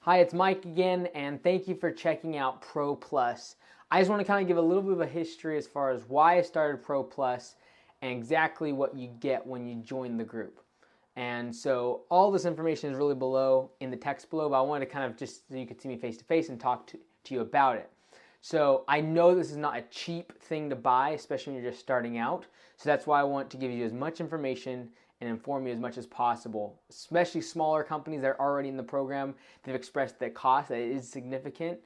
Hi, it's Mike again, and thank you for checking out Pro Plus. I just want to kind of give a little bit of a history as far as why I started Pro Plus and exactly what you get when you join the group. And so all this information is really below in the text below, but I wanted to kind of just so you could see me face to face and talk to you about it. So I know this is not a cheap thing to buy, especially when you're just starting out. So that's why I want to give you as much information and inform you as much as possible, especially smaller companies that are already in the program. They've expressed the cost that it is significant.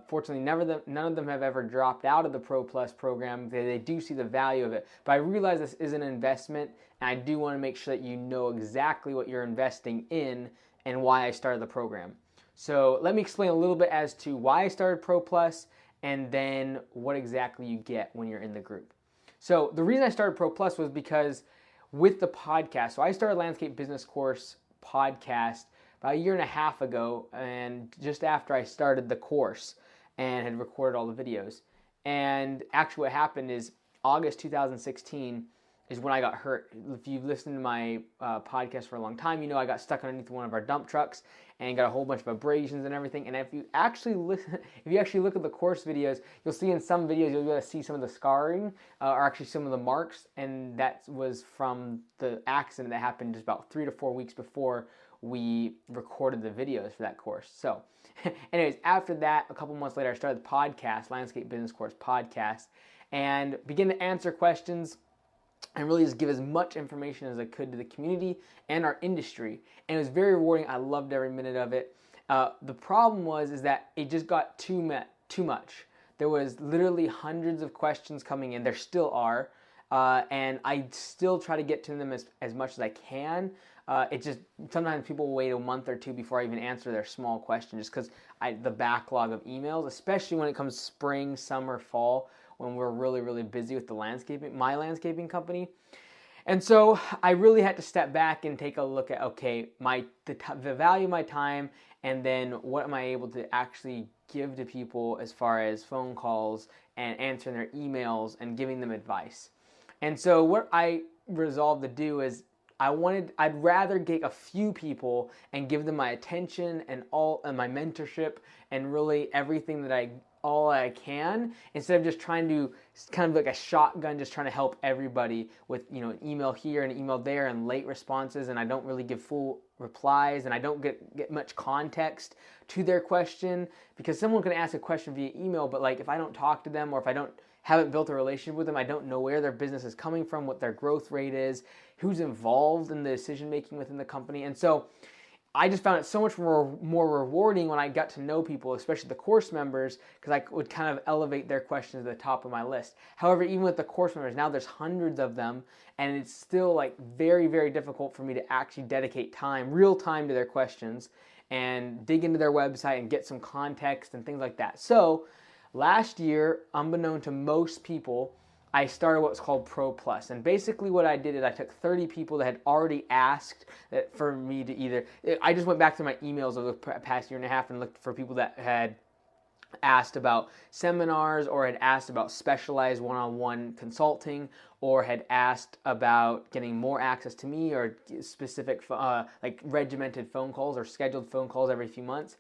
Fortunately, none of them have ever dropped out of the Pro Plus program. They do see the value of it. But I realize this is an investment, and I do want to make sure that you know exactly what you're investing in and why I started the program. So let me explain a little bit as to why I started Pro Plus and then what exactly you get when you're in the group. So the reason I started Pro Plus was because with the podcast, so I started Landscape Business Course podcast about a year and a half ago, and just after I started the course and had recorded all the videos. And actually what happened is August 2016 is when I got hurt. If you've listened to my podcast for a long time, you know I got stuck underneath one of our dump trucks and got a whole bunch of abrasions and everything. And if you actually look at the course videos, you'll see in some videos you'll be able to see some of the scarring or actually some of the marks, and that was from the accident that happened just about 3 to 4 weeks before we recorded the videos for that course. So anyways, after that, a couple months later, I started the podcast, Landscape Business Course podcast, and began to answer questions and really just give as much information as I could to the community and our industry. And it was very rewarding. I loved every minute of it. The problem is that it just got too much. There was literally hundreds of questions coming in. There still are. And I still try to get to them as much as I can. It just, sometimes people wait a month or two before I even answer their small question, just because the backlog of emails, especially when it comes spring, summer, fall, when we're really, really busy with my landscaping company. And so I really had to step back and take a look at, okay, the value of my time, and then what am I able to actually give to people as far as phone calls and answering their emails and giving them advice. And so what I resolved to do is I'd rather get a few people and give them my attention and my mentorship and really everything that all I can, instead of just trying to kind of like a shotgun, just trying to help everybody with, an email here and an email there and late responses, and I don't really give full replies, and I don't get much context to their question, because someone can ask a question via email, but like if I don't talk to them, or if I haven't built a relationship with them, I don't know where their business is coming from, what their growth rate is, who's involved in the decision making within the company. And so I just found it so much more rewarding when I got to know people, especially the course members, because I would kind of elevate their questions to the top of my list. However, even with the course members, now there's hundreds of them, and it's still like very, very difficult for me to actually dedicate real time to their questions and dig into their website and get some context and things like that. So last year, unbeknown to most people, I started what's called Pro Plus. And basically what I did is I took 30 people that had already asked for me to I just went back to my emails over the past year and a half and looked for people that had asked about seminars, or had asked about specialized one-on-one consulting, or had asked about getting more access to me, or specific like regimented phone calls or scheduled phone calls every few months.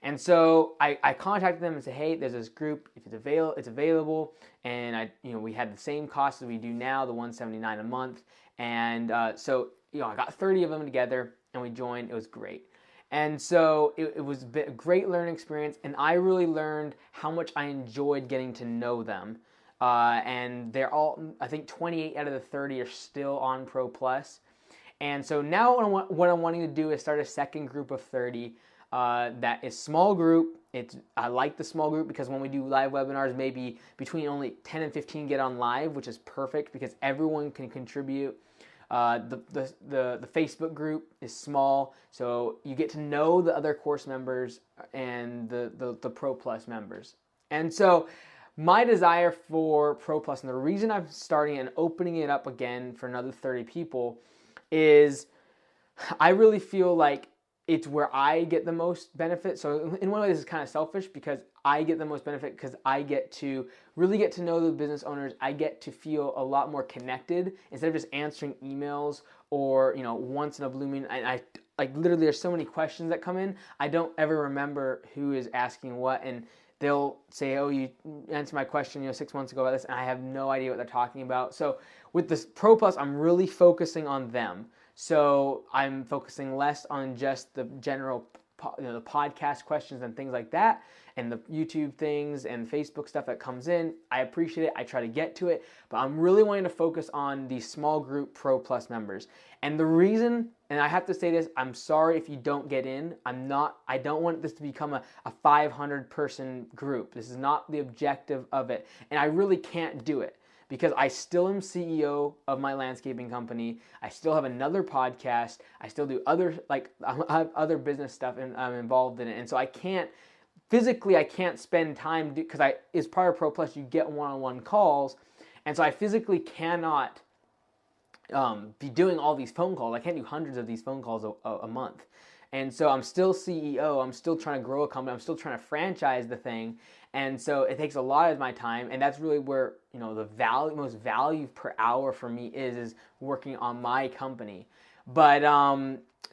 And so I contacted them and said, hey, there's this group, if it's available, and we had the same cost as we do now, the $179 a month, and so I got 30 of them together and we joined. It was great. And so it was a great learning experience, and I really learned how much I enjoyed getting to know them. And they're all, I think 28 out of the 30 are still on Pro Plus. And so now what I'm wanting to do is start a second group of 30 that is small group. I like the small group because when we do live webinars, maybe between only 10 and 15 get on live, which is perfect because everyone can contribute. The Facebook group is small, so you get to know the other course members and the Pro Plus members. And so my desire for Pro Plus, and the reason I'm starting and opening it up again for another 30 people, is I really feel like it's where I get the most benefit. So in one way, this is kind of selfish because I get the most benefit because I get to really get to know the business owners. I get to feel a lot more connected instead of just answering emails or, once in a blue moon. like literally there's so many questions that come in, I don't ever remember who is asking what, and they'll say, oh, you answered my question 6 months ago about this, and I have no idea what they're talking about. So with this Pro Plus, I'm really focusing on them. So I'm focusing less on just the general the podcast questions and things like that, and the YouTube things and Facebook stuff that comes in. I appreciate it. I try to get to it, but I'm really wanting to focus on these small group Pro Plus members. And the reason, and I have to say this, I'm sorry if you don't get in. I don't want this to become a 500 person group. This is not the objective of it. And I really can't do it, because I still am CEO of my landscaping company. I still have another podcast. I still do other I have other business stuff, and I'm involved in it. And so I can't spend time, because as part of Pro Plus, you get one-on-one calls. And so I physically cannot be doing all these phone calls. I can't do hundreds of these phone calls a month. And so I'm still CEO. I'm still trying to grow a company. I'm still trying to franchise the thing. And so it takes a lot of my time, and that's really where the most value per hour for me is working on my company. But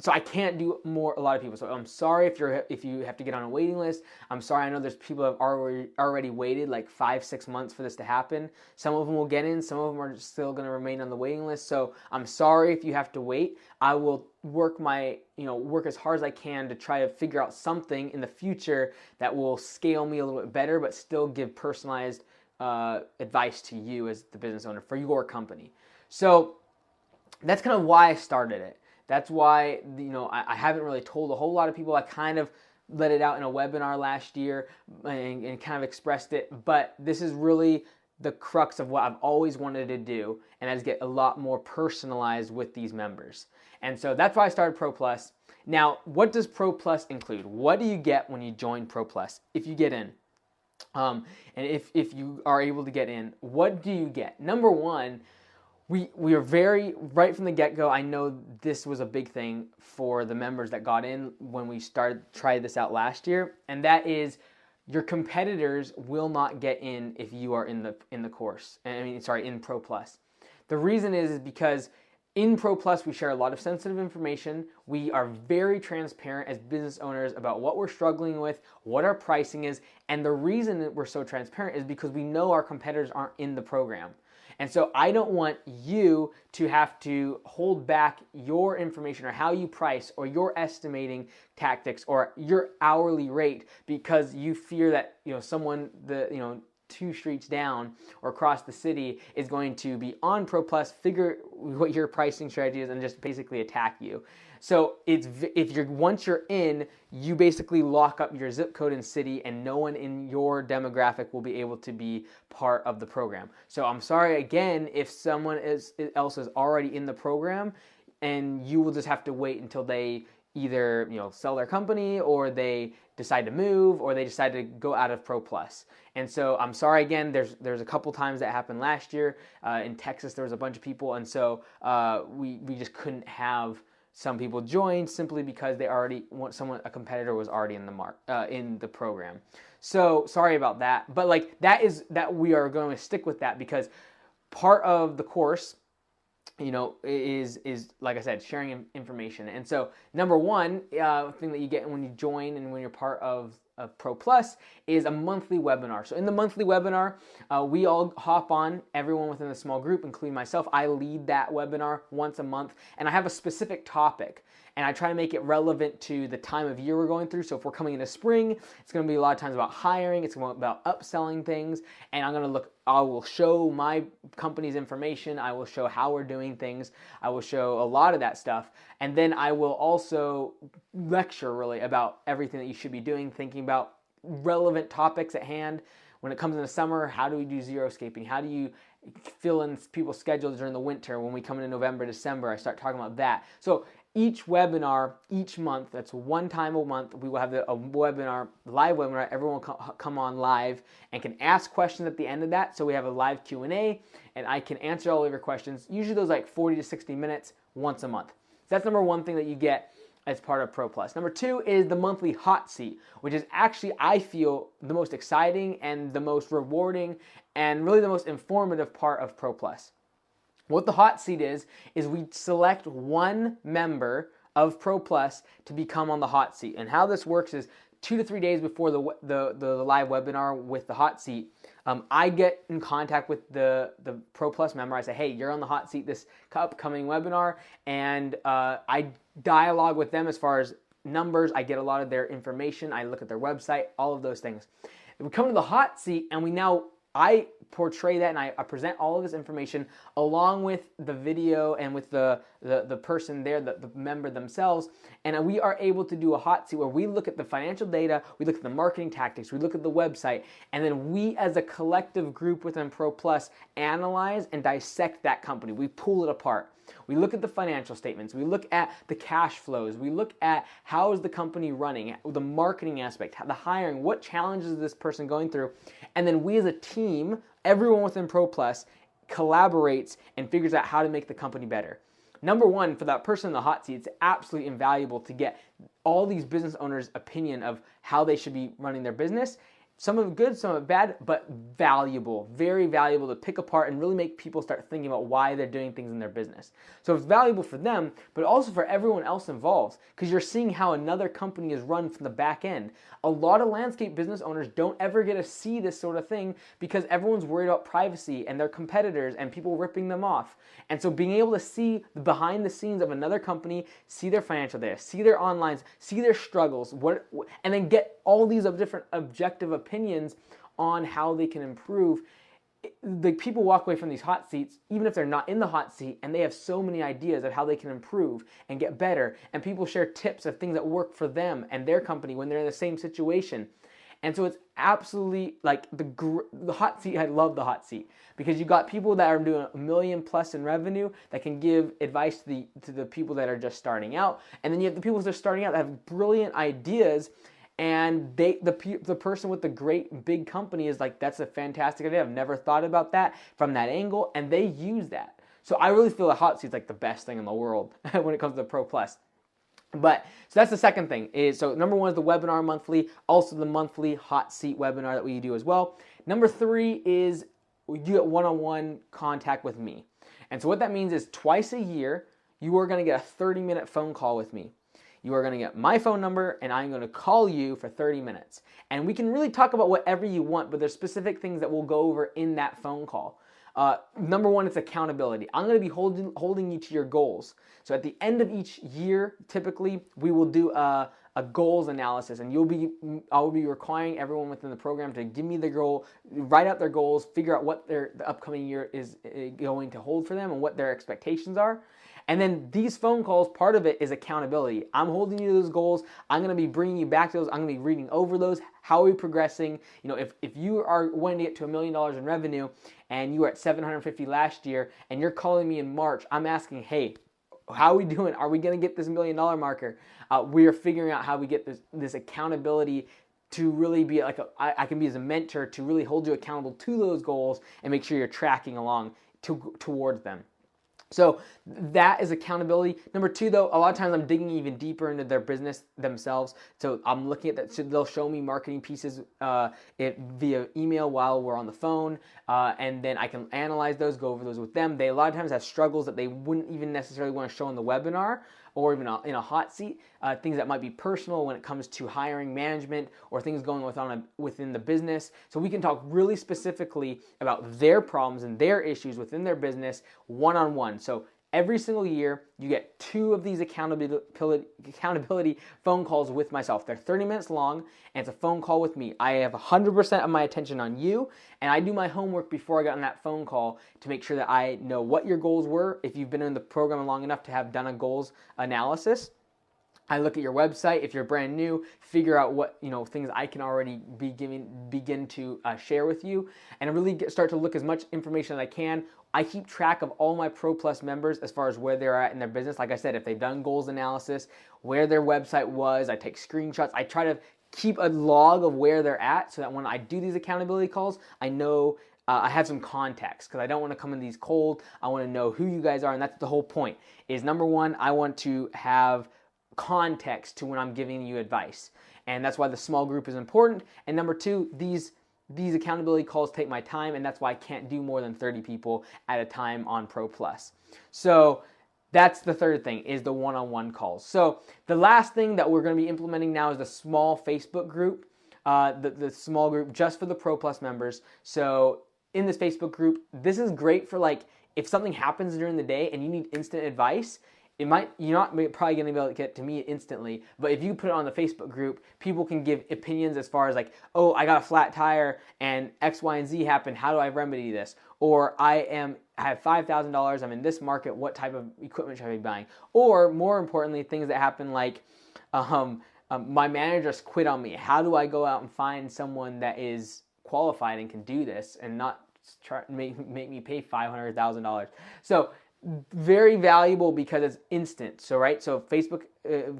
so I can't do a lot of people. So I'm sorry if you have to get on a waiting list. I'm sorry. I know there's people that have already waited like 5-6 months for this to happen. Some of them will get in. Some of them are still going to remain on the waiting list. So I'm sorry if you have to wait. I will work as hard as I can to try to figure out something in the future that will scale me a little bit better, but still give personalized advice to you as the business owner for your company. So that's kind of why I started it. That's why, I haven't really told a whole lot of people. I kind of let it out in a webinar last year and kind of expressed it, but this is really the crux of what I've always wanted to do, and that is get a lot more personalized with these members. And so that's why I started Pro Plus. Now, what does Pro Plus include? What do you get when you join Pro Plus if you get in? And if you are able to get in, what do you get? Number one, we are very, right from the get-go, I know this was a big thing for the members that got in when we tried this out last year, and that is your competitors will not get in if you are in the course. In Pro Plus. The reason is because in Pro Plus, we share a lot of sensitive information. We are very transparent as business owners about what we're struggling with, what our pricing is, and the reason that we're so transparent is because we know our competitors aren't in the program. And so I don't want you to have to hold back your information or how you price or your estimating tactics or your hourly rate because you fear that someone 2 streets down or across the city is going to be on Pro Plus, figure what your pricing strategy is, and just basically attack you. So once you're in, you basically lock up your zip code and city, and no one in your demographic will be able to be part of the program. So I'm sorry again if someone else is already in the program, and you will just have to wait until they either sell their company, or they decide to move, or they decide to go out of Pro Plus. And so I'm sorry again. There's a couple times that happened last year in Texas. There was a bunch of people, and so we just couldn't have some people join simply because a competitor was already in the program. So sorry about that. But that we are going to stick with that because part of the course is like I said, sharing information. And so number one thing that you get when you join and when you're part of Pro Plus is a monthly webinar. So in the monthly webinar, we all hop on, everyone within the small group, including myself. I lead that webinar once a month, and I have a specific topic. And I try to make it relevant to the time of year we're going through. So if we're coming into spring, it's going to be a lot of times about hiring. It's going to be about upselling things. And I will show my company's information. I will show how we're doing things. I will show a lot of that stuff. And then I will also lecture really about everything that you should be doing, thinking about relevant topics at hand. When it comes into summer, how do we do xeriscaping? How do you fill in people's schedules during the winter? When we come into November, December, I start talking about that. So each webinar, each month, that's one time a month, we will have a webinar, live webinar. Everyone will come on live and can ask questions at the end of that. So we have a live Q&A, and I can answer all of your questions. Usually those 40 to 60 minutes once a month. So that's number one thing that you get as part of Pro Plus. Number two is the monthly hot seat, which is actually, I feel, the most exciting and the most rewarding and really the most informative part of Pro Plus. What the hot seat is we select one member of Pro Plus to become on the hot seat. And how this works is 2 to 3 days before the live webinar with the hot seat, I get in contact with the Pro Plus member. I say, hey, you're on the hot seat this upcoming webinar, and I dialogue with them as far as numbers. I get a lot of their information. I look at their website, all of those things. We come to the hot seat, and I portray that, and I present all of this information along with the video and with the person there, the member themselves, and we are able to do a hot seat where we look at the financial data, we look at the marketing tactics, we look at the website, and then we as a collective group within Pro Plus analyze and dissect that company. We pull it apart. We look at the financial statements, we look at the cash flows, we look at how is the company running, the marketing aspect, the hiring, what challenges is this person going through, and then we as a team, everyone within Pro Plus collaborates and figures out how to make the company better. Number one, for that person in the hot seat, it's absolutely invaluable to get all these business owners' opinion of how they should be running their business. Some of it good, some of it bad, but valuable, very valuable to pick apart and really make people start thinking about why they're doing things in their business. So it's valuable for them, but also for everyone else involved, because you're seeing how another company is run from the back end. A lot of landscape business owners don't ever get to see this sort of thing because everyone's worried about privacy and their competitors and people ripping them off. And so being able to see the behind the scenes of another company, see their financial data, see their online, see their struggles, and then get all these different objective opinions on how they can improve. The people walk away from these hot seats, even if they're not in the hot seat, and they have so many ideas of how they can improve and get better. And people share tips of things that work for them and their company when they're in the same situation. And so it's absolutely like the hot seat. I love the hot seat because you got people that are doing $1 million plus in revenue that can give advice to the people that are just starting out. And then you have the people that are starting out that have brilliant ideas. And the person with the great big company is like, that's a fantastic idea. I've never thought about that from that angle, and they use that. So I really feel the hot seat is like the best thing in the world when it comes to Pro Plus. So that's the second thing. So number one is the webinar monthly, also the monthly hot seat webinar that we do as well. Number three is you get one-on-one contact with me. And so what that means is twice a year, you are going to get a 30-minute phone call with me. You are going to get my phone number, and I'm going to call you for 30 minutes. And we can really talk about whatever you want, but there's specific things that we'll go over in that phone call. Number one, it's accountability. I'm going to be holding you to your goals. So at the end of each year, typically, we will do a goals analysis, and I will be requiring everyone within the program to give me the goal, write out their goals, figure out what the upcoming year is going to hold for them and what their expectations are. And then these phone calls, part of it is accountability. I'm holding you to those goals. I'm going to be bringing you back to those. I'm going to be reading over those. How are we progressing? You know, if you are wanting to get to $1 million in revenue and you were at 750 last year and you're calling me in March, I'm asking, hey, how are we doing? Are we going to get this $1 million marker? We are figuring out how we get this accountability to really be like I can be as a mentor to really hold you accountable to those goals and make sure you're tracking along towards them. So that is accountability. Number two, though, a lot of times I'm digging even deeper into their business themselves. So I'm looking at that. So they'll show me marketing pieces via email while we're on the phone, and then I can analyze those, go over those with them. They a lot of times have struggles that they wouldn't even necessarily want to show in the webinar or even in a hot seat, things that might be personal when it comes to hiring, management, or things going within the business. So we can talk really specifically about their problems and their issues within their business one-on-one. So every single year, you get 2 of these accountability phone calls with myself. They're 30 minutes long, and it's a phone call with me. I have 100% of my attention on you, and I do my homework before I got on that phone call to make sure that I know what your goals were. If you've been in the program long enough to have done a goals analysis, I look at your website. If you're brand new, figure out what things I can already begin to share with you, and really start to look as much information as I can. I keep track of all my Pro Plus members as far as where they're at in their business. Like I said, if they've done goals analysis, where their website was, I take screenshots. I try to keep a log of where they're at so that when I do these accountability calls, I know I have some context, because I don't want to come in these cold. I want to know who you guys are, and that's the whole point. Is number one, I want to have context to when I'm giving you advice, and that's why the small group is important. And number two, these accountability calls take my time, and that's why I can't do more than 30 people at a time on Pro Plus. So that's the third thing, is the one-on-one calls. So the last thing that we're going to be implementing now is the small Facebook group, the small group just for the Pro Plus members. So in this Facebook group, this is great for like if something happens during the day and you need instant advice. You're not probably going to be able to get to me instantly, but if you put it on the Facebook group, people can give opinions as far as like, oh, I got a flat tire and X, Y, and Z happened. How do I remedy this? Or I have $5,000. I'm in this market. What type of equipment should I be buying? Or more importantly, things that happen like, my manager just quit on me. How do I go out and find someone that is qualified and can do this and not make me pay $500,000? So very valuable because it's instant. So Facebook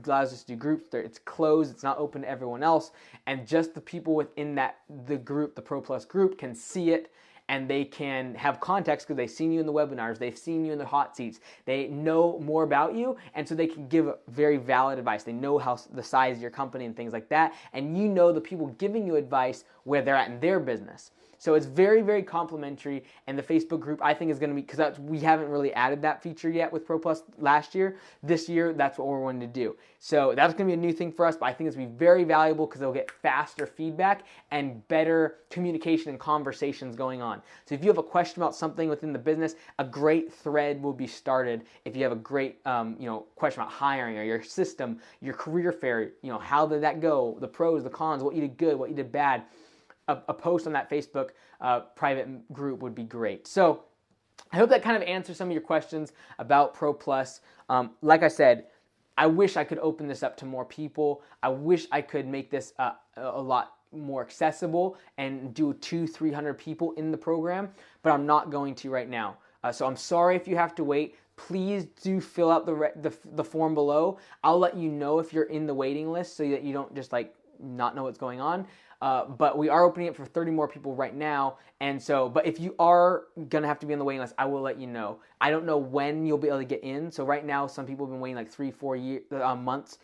allows us to do groups. It's closed. It's not open to everyone else. And just the people within the group, the Pro Plus group, can see it, and they can have context because they've seen you in the webinars. They've seen you in the hot seats. They know more about you, and so they can give very valid advice. They know the size of your company and things like that, and you know the people giving you advice where they're at in their business. So it's very, very complimentary, and the Facebook group I think is going to be, because we haven't really added that feature yet with Pro Plus last year. This year, that's what we're wanting to do. So that's going to be a new thing for us, but I think it's going to be very valuable because they'll get faster feedback and better communication and conversations going on. So if you have a question about something within the business, a great thread will be started. If you have a great question about hiring or your system, your career fair, how did that go, the pros, the cons, what you did good, what you did bad, a post on that Facebook private group would be great. So I hope that kind of answers some of your questions about Pro Plus. Like I said, I wish I could open this up to more people. I wish I could make this a lot more accessible and do 200-300 people in the program, but I'm not going to right now. So I'm sorry if you have to wait. Please do fill out the form below. I'll let you know if you're in the waiting list so that you don't just not know what's going on. But we are opening it for 30 more people right now. And so, but if you are going to have to be on the waiting list, I will let you know. I don't know when you'll be able to get in. So right now, some people have been waiting like 3-4 months,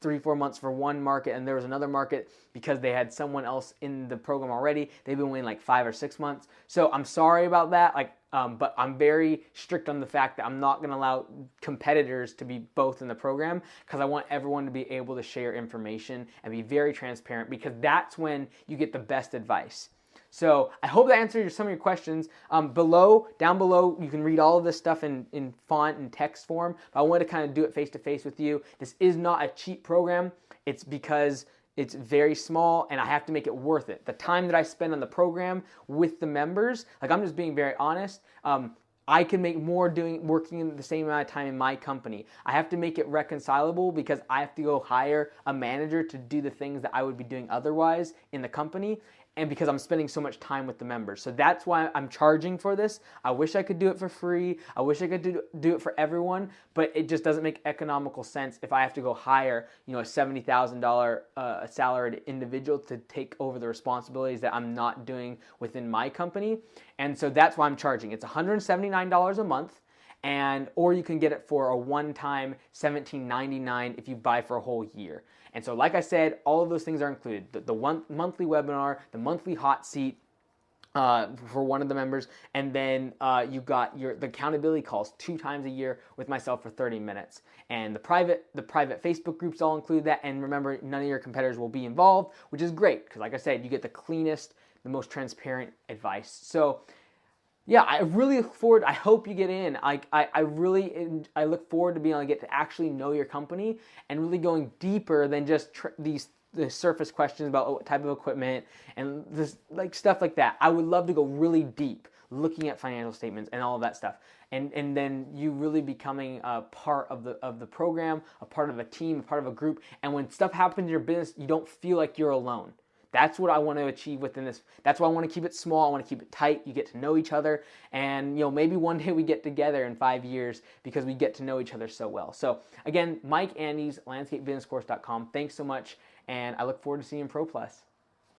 3-4 months for one market. And there was another market because they had someone else in the program already. They've been waiting like 5 or 6 months. So I'm sorry about that. But I'm very strict on the fact that I'm not going to allow competitors to be both in the program because I want everyone to be able to share information and be very transparent, because that's when you get the best advice. So I hope that answered some of your questions. Down below, you can read all of this stuff in font and text form. But I wanted to kind of do it face-to-face with you. This is not a cheap program. It's because it's very small, and I have to make it worth it. The time that I spend on the program with the members, I'm just being very honest, I can make more working in the same amount of time in my company. I have to make it reconcilable because I have to go hire a manager to do the things that I would be doing otherwise in the company, and because I'm spending so much time with the members. So that's why I'm charging for this. I wish I could do it for free. I wish I could do it for everyone, but it just doesn't make economical sense if I have to go hire, a $70,000 salaried individual to take over the responsibilities that I'm not doing within my company. And so that's why I'm charging. It's $179 a month. Or you can get it for a one-time $17.99 if you buy for a whole year. And so, like I said, all of those things are included. The monthly webinar, the monthly hot seat for one of the members, and then you got the accountability calls 2 times a year with myself for 30 minutes. And the private Facebook groups all include that. And remember, none of your competitors will be involved, which is great because, like I said, you get the cleanest, the most transparent advice. So yeah, I really look forward. I hope you get in. I look forward to being able to get to actually know your company and really going deeper than just the surface questions about what type of equipment and this stuff like that. I would love to go really deep, looking at financial statements and all of that stuff, and then you really becoming a part of the program, a part of a team, a part of a group. And when stuff happens in your business, you don't feel like you're alone. That's what I want to achieve within this. That's why I want to keep it small. I want to keep it tight. You get to know each other. And, maybe one day we get together in 5 years because we get to know each other so well. So, again, Mike Andes, landscapebusinesscourse.com. Thanks so much. And I look forward to seeing you in Pro Plus.